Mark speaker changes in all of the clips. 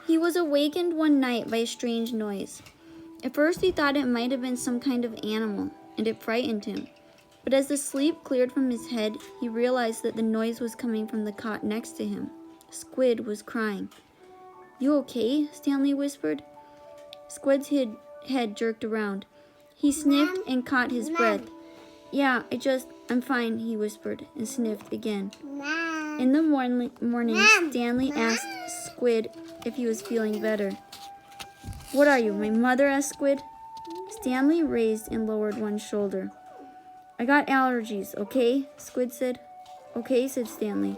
Speaker 1: He was awakened one night by a strange noise. At first he thought it might have been some kind of animal, and it frightened him. But as the sleep cleared from his head, he realized that the noise was coming from the cot next to him. Squid was crying. "You okay?" Stanley whispered. Squid's head jerked around. He sniffed and caught his breath. "Yeah, I'm fine," he whispered and sniffed again. In the morning, Stanley asked Squid if he was feeling better. "What are you, my mother?" asked Squid. Stanley raised and lowered one shoulder. "I got allergies, okay?" Squid said. "Okay," said Stanley.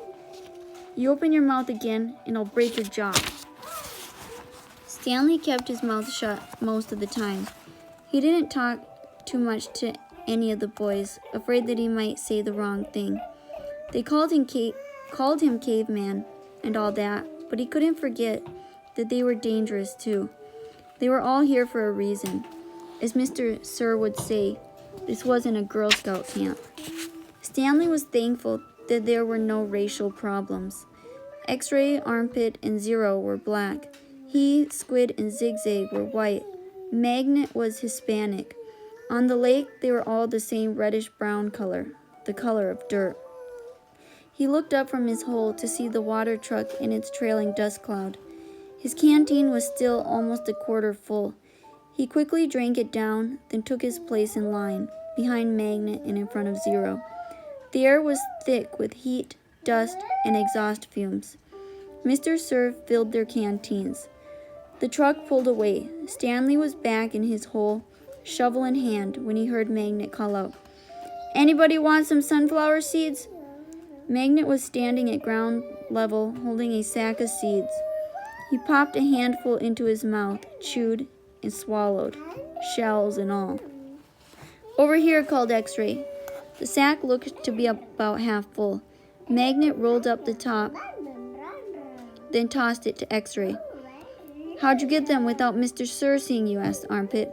Speaker 1: "You open your mouth again, and I'll break your jaw." Stanley kept his mouth shut most of the time. He didn't talk too much to any of the boys, afraid that he might say the wrong thing. They called him caveman and all that, but he couldn't forget that they were dangerous too. They were all here for a reason. As Mr. Sir would say, this wasn't a Girl Scout camp. Stanley was thankful that there were no racial problems. X-Ray, Armpit, and Zero were black. He, Squid, and Zigzag were white. Magnet was Hispanic. On the lake, they were all the same reddish-brown color, the color of dirt. He looked up from his hole to see the water truck in its trailing dust cloud. His canteen was still almost a quarter full. He quickly drank it down, then took his place in line, behind Magnet and in front of Zero. The air was thick with heat, dust, and exhaust fumes. Mr. Sir filled their canteens. The truck pulled away. Stanley was back in his hole, shovel in hand, when he heard Magnet call out, "Anybody want some sunflower seeds?" Magnet was standing at ground level, holding a sack of seeds. He popped a handful into his mouth, chewed, and swallowed, shells and all. "Over here," called X-Ray. The sack looked to be about half full. Magnet rolled up the top, then tossed it to X-Ray. "How'd you get them without Mr. Sir seeing you?" asked Armpit.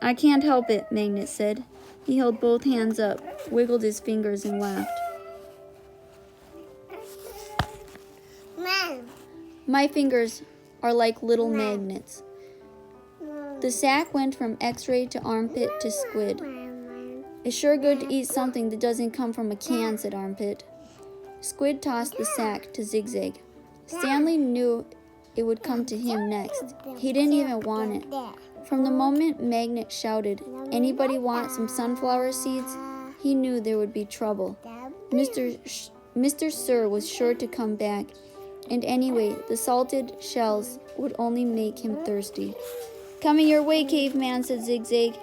Speaker 1: "I can't help it," Magnet said. He held both hands up, wiggled his fingers, and laughed. "My fingers are like little magnets." The sack went from X-Ray to Armpit to Squid. "It's sure good to eat something that doesn't come from a can," said Armpit. Squid tossed the sack to Zigzag. Stanley knew it would come to him next. He didn't even want it. From the moment Magnet shouted, "Anybody want some sunflower seeds?" he knew there would be trouble. Mr. Sir was sure to come back, and anyway, the salted shells would only make him thirsty. "Coming your way, caveman," said Zigzag.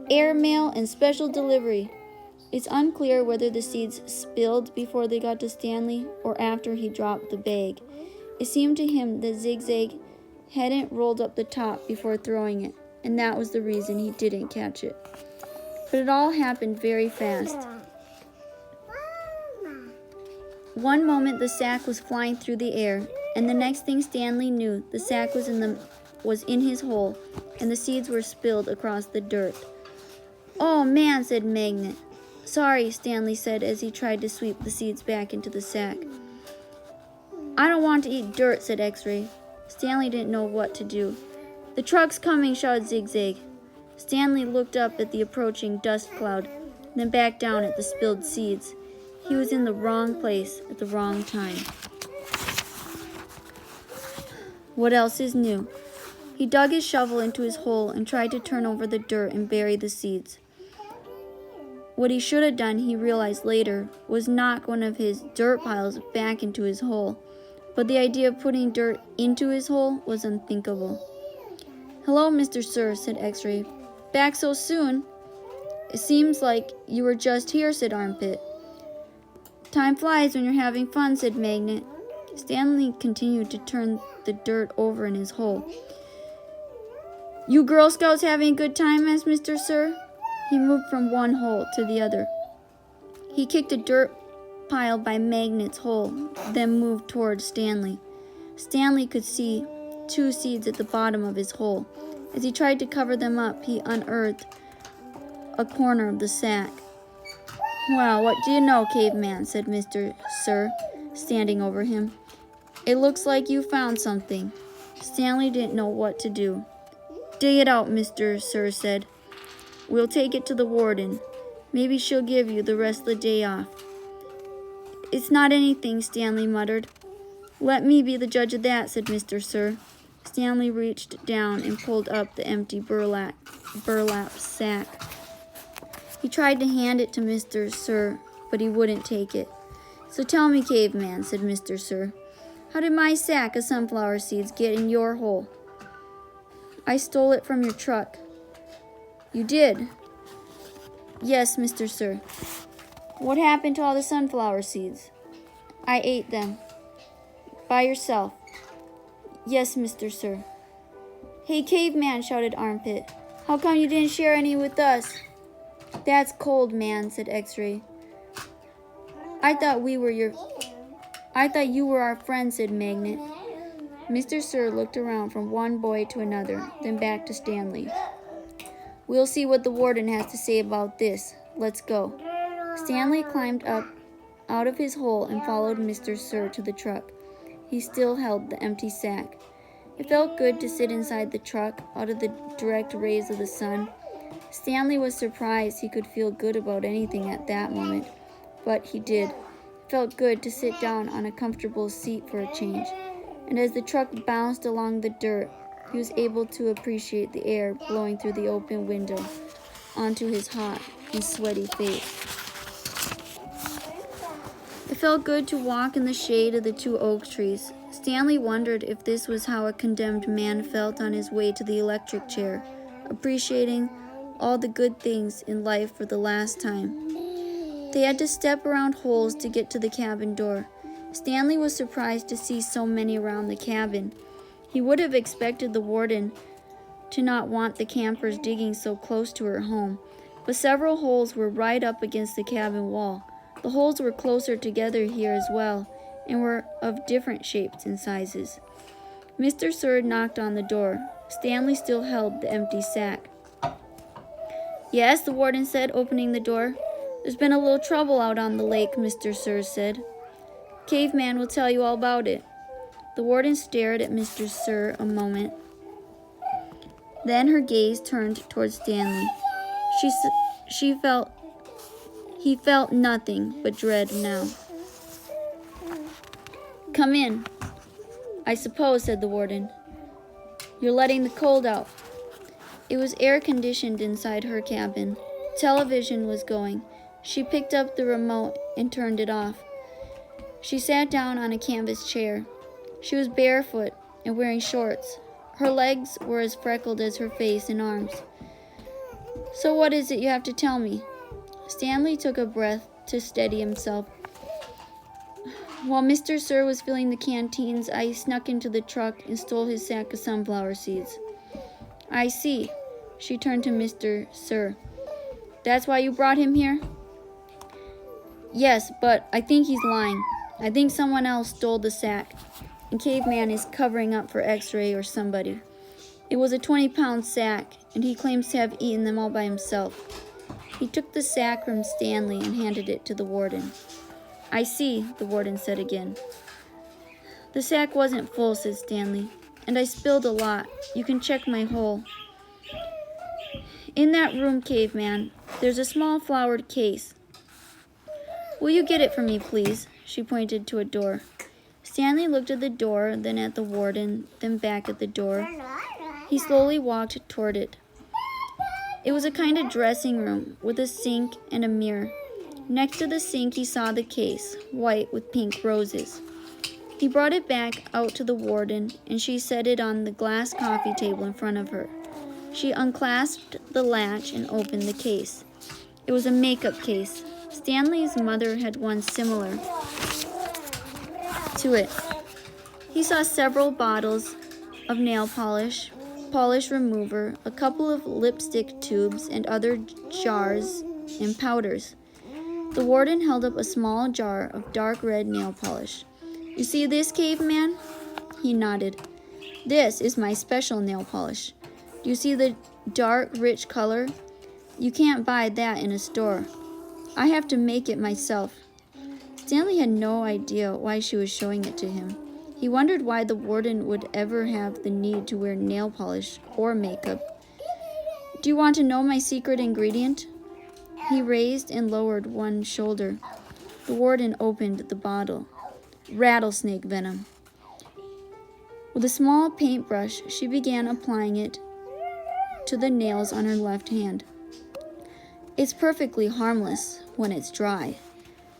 Speaker 1: "Air mail and special delivery." It's unclear whether the seeds spilled before they got to Stanley or after he dropped the bag. It seemed to him that Zigzag hadn't rolled up the top before throwing it, and that was the reason he didn't catch it. But it all happened very fast. One moment the sack was flying through the air, and the next thing Stanley knew, the sack was in his hole, and the seeds were spilled across the dirt. "Oh man," said Magnet. "Sorry," Stanley said as he tried to sweep the seeds back into the sack. "I don't want to eat dirt," said X-Ray. Stanley didn't know what to do. "The truck's coming," shouted Zigzag. Stanley looked up at the approaching dust cloud, then back down at the spilled seeds. He was in the wrong place at the wrong time. What else is new? He dug his shovel into his hole and tried to turn over the dirt and bury the seeds. What he should have done, he realized later, was knock one of his dirt piles back into his hole. But the idea of putting dirt into his hole was unthinkable. "Hello, Mr. Sir," said X-Ray. "Back so soon?" "It seems like you were just here," said Armpit. "Time flies when you're having fun," said Magnet. Stanley continued to turn the dirt over in his hole. "You Girl Scouts having a good time?" asked Mr. Sir. He moved from one hole to the other. He kicked a dirt pile by Magnet's hole, then moved towards Stanley. Stanley could see 2 seeds at the bottom of his hole. As he tried to cover them up, he unearthed a corner of the sack. "Well, what do you know, caveman?" said Mr. Sir, standing over him. It looks like you found something. Stanley didn't know what to do. Dig it out, Mr. Sir said. We'll take it to the warden. Maybe she'll give you the rest of the day off. It's not anything, Stanley muttered. Let me be the judge of that, said Mr. Sir. Stanley reached down and pulled up the empty burlap sack. He tried to hand it to Mr. Sir, but he wouldn't take it. So tell me, caveman, said Mr. Sir, how did my sack of sunflower seeds get in your hole? I stole it from your truck. You did? Yes, Mr. Sir. What happened to all the sunflower seeds? I ate them. By yourself? Yes, Mr. Sir. Hey, caveman, shouted Armpit. How come you didn't share any with us? That's cold, man, said X-Ray. I thought you were our friend, said Magnet. Mr. Sir looked around from one boy to another, then back to Stanley. We'll see what the warden has to say about this. Let's go. Stanley climbed up out of his hole and followed Mr. Sir to the truck. He still held the empty sack. It felt good to sit inside the truck, out of the direct rays of the sun. Stanley was surprised he could feel good about anything at that moment, but he did. It felt good to sit down on a comfortable seat for a change, and as the truck bounced along the dirt, he was able to appreciate the air blowing through the open window onto his hot and sweaty face. It felt good to walk in the shade of the two oak trees. Stanley wondered if this was how a condemned man felt on his way to the electric chair, appreciating all the good things in life for the last time. They had to step around holes to get to the cabin door. Stanley was surprised to see so many around the cabin. He would have expected the warden to not want the campers digging so close to her home, but several holes were right up against the cabin wall. The holes were closer together here as well, and were of different shapes and sizes. Mr. Sir knocked on the door. Stanley still held the empty sack. Yes, the warden said, opening the door. There's been a little trouble out on the lake, Mr. Sir said. Caveman will tell you all about it. The warden stared at Mr. Sir a moment. Then her gaze turned towards Stanley. He felt nothing but dread now. Come in. I suppose, said the warden. You're letting the cold out. It was air-conditioned inside her cabin. Television was going. She picked up the remote and turned it off. She sat down on a canvas chair. She was barefoot and wearing shorts. Her legs were as freckled as her face and arms. So what is it you have to tell me? Stanley took a breath to steady himself. While Mr. Sir was filling the canteens, I snuck into the truck and stole his sack of sunflower seeds. I see. She turned to Mr. Sir. That's why you brought him here? Yes, but I think he's lying. I think someone else stole the sack, and Caveman is covering up for X-Ray or somebody. It was a 20-pound sack, and he claims to have eaten them all by himself. He took the sack from Stanley and handed it to the warden. I see, the warden said again. The sack wasn't full, said Stanley, and I spilled a lot. You can check my hole. In that room, Caveman, there's a small flowered case. Will you get it for me, please? She pointed to a door. Stanley looked at the door, then at the warden, then back at the door. He slowly walked toward it. It was a kind of dressing room with a sink and a mirror. Next to the sink, he saw the case, white with pink roses. He brought it back out to the warden, and she set it on the glass coffee table in front of her. She unclasped the latch and opened the case. It was a makeup case. Stanley's mother had one similar to it. He saw several bottles of nail polish, polish remover, a couple of lipstick tubes, and other jars and powders. The warden held up a small jar of dark red nail polish. You see this, Caveman? He nodded. This is my special nail polish. Do you see the dark, rich color? You can't buy that in a store. I have to make it myself. Stanley had no idea why she was showing it to him. He wondered why the warden would ever have the need to wear nail polish or makeup. Do you want to know my secret ingredient? He raised and lowered one shoulder. The warden opened the bottle. Rattlesnake venom. With a small paintbrush, she began applying it to the nails on her left hand. It's perfectly harmless when it's dry.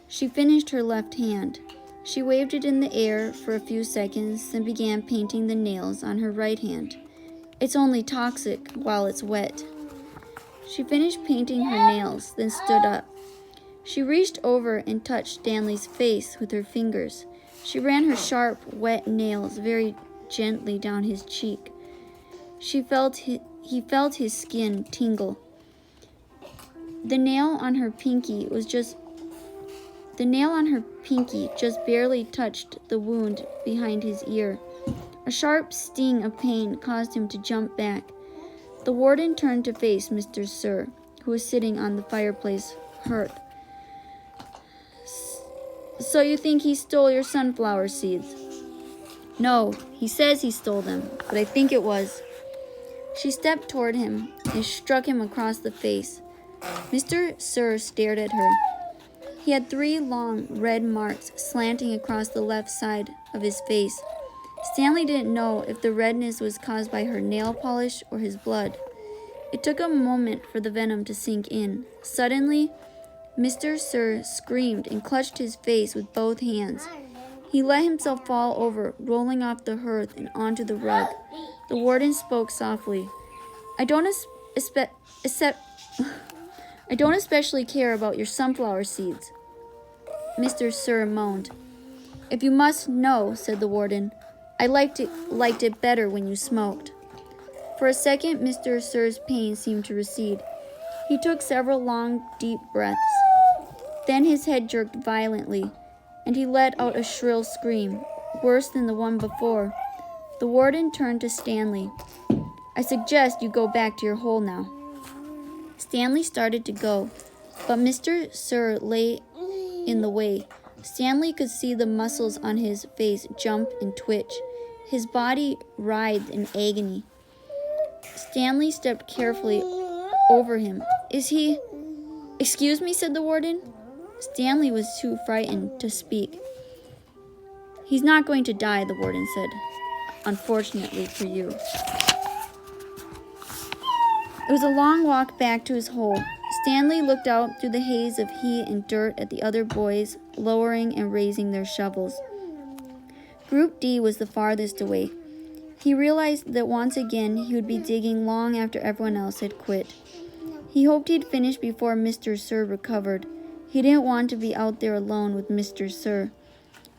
Speaker 1: She finished her left hand. She waved it in the air for a few seconds, then began painting the nails on her right hand. It's only toxic while it's wet. She finished painting her nails, then stood up. She reached over and touched Stanley's face with her fingers. She ran her sharp, wet nails very gently down his cheek. He felt his skin tingle. The nail on her pinky just barely touched the wound behind his ear. A sharp sting of pain caused him to jump back. The warden turned to face Mr. Sir, who was sitting on the fireplace hearth. So you think he stole your sunflower seeds? No, he says he stole them, but I think it was. She stepped toward him and struck him across the face. Mr. Sir stared at her. He had 3 long red marks slanting across the left side of his face. Stanley didn't know if the redness was caused by her nail polish or his blood. It took a moment for the venom to sink in. Suddenly, Mr. Sir screamed and clutched his face with both hands. He let himself fall over, rolling off the hearth and onto the rug. The warden spoke softly. I don't especially care about your sunflower seeds. Mr. Sir moaned. If you must know, said the warden, I liked it better when you smoked. For a second, Mr. Sir's pain seemed to recede. He took several long, deep breaths. Then his head jerked violently, and he let out a shrill scream, worse than the one before. The warden turned to Stanley. I suggest you go back to your hole now. Stanley started to go, but Mr. Sir lay in the way. Stanley could see the muscles on his face jump and twitch. His body writhed in agony. Stanley stepped carefully over him. Is he... Excuse me, said the warden. Stanley was too frightened to speak. He's not going to die, the warden said. Unfortunately for you. It was a long walk back to his hole. Stanley looked out through the haze of heat and dirt at the other boys lowering and raising their shovels. Group D was the farthest away. He realized that once again he would be digging long after everyone else had quit. He hoped he'd finish before Mr. Sir recovered. He didn't want to be out there alone with Mr. Sir.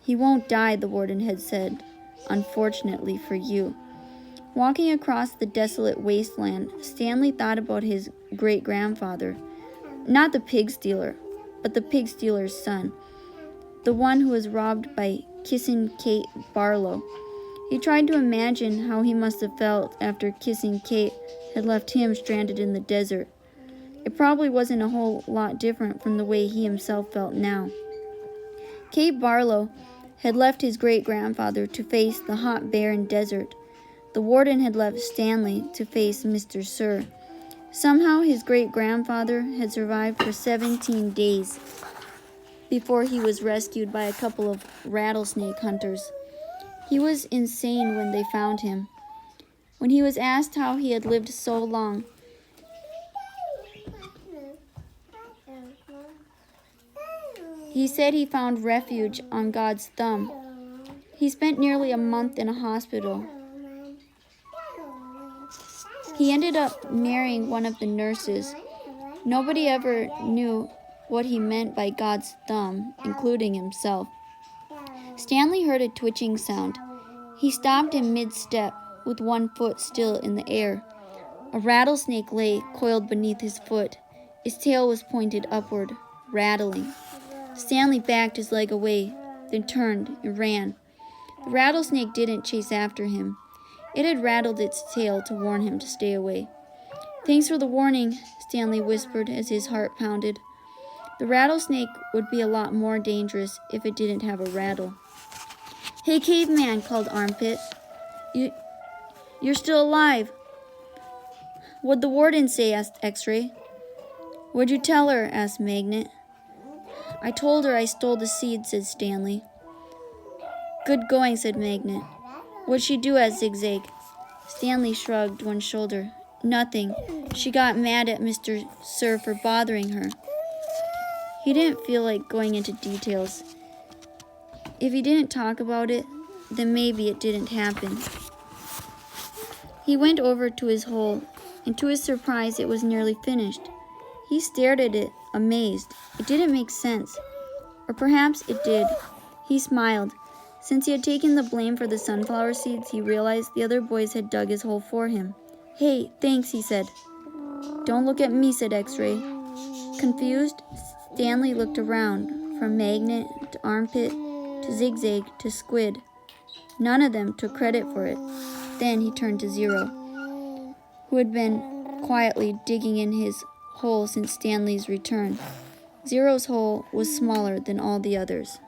Speaker 1: He won't die, the warden had said. Unfortunately for you. Walking across the desolate wasteland, Stanley thought about his great-grandfather. Not the pig stealer, but the pig stealer's son. The one who was robbed by Kissing Kate Barlow. He tried to imagine how he must have felt after Kissing Kate had left him stranded in the desert. It probably wasn't a whole lot different from the way he himself felt now. Kate Barlow had left his great-grandfather to face the hot, barren desert. The warden had left Stanley to face Mr. Sir. Somehow his great-grandfather had survived for 17 days before he was rescued by a couple of rattlesnake hunters. He was insane when they found him. When he was asked how he had lived so long, he said he found refuge on God's thumb. He spent nearly a month in a hospital. He ended up marrying one of the nurses. Nobody ever knew what he meant by God's thumb, including himself. Stanley heard a twitching sound. He stopped in mid-step, with one foot still in the air. A rattlesnake lay coiled beneath his foot. Its tail was pointed upward, rattling. Stanley backed his leg away, then turned and ran. The rattlesnake didn't chase after him. It had rattled its tail to warn him to stay away. Thanks for the warning, Stanley whispered as his heart pounded. The rattlesnake would be a lot more dangerous if it didn't have a rattle. Hey, caveman, called Armpit. You're still alive. What'd the warden say? Asked X-Ray. What'd you tell her? Asked Magnet. I told her I stole the seed, said Stanley. Good going, said Magnet. What'd she do? Asked Zigzag. Stanley shrugged one shoulder. Nothing. She got mad at Mr. Sir for bothering her. He didn't feel like going into details. If he didn't talk about it, then maybe it didn't happen. He went over to his hole, and to his surprise, it was nearly finished. He stared at it, amazed. It didn't make sense. Or perhaps it did. He smiled. Since he had taken the blame for the sunflower seeds, he realized the other boys had dug his hole for him. Hey, thanks, he said. Don't look at me, said X-Ray. Confused, Stanley looked around, from Magnet to Armpit to Zigzag to Squid. None of them took credit for it. Then he turned to Zero, who had been quietly digging in his hole since Stanley's return. Zero's hole was smaller than all the others.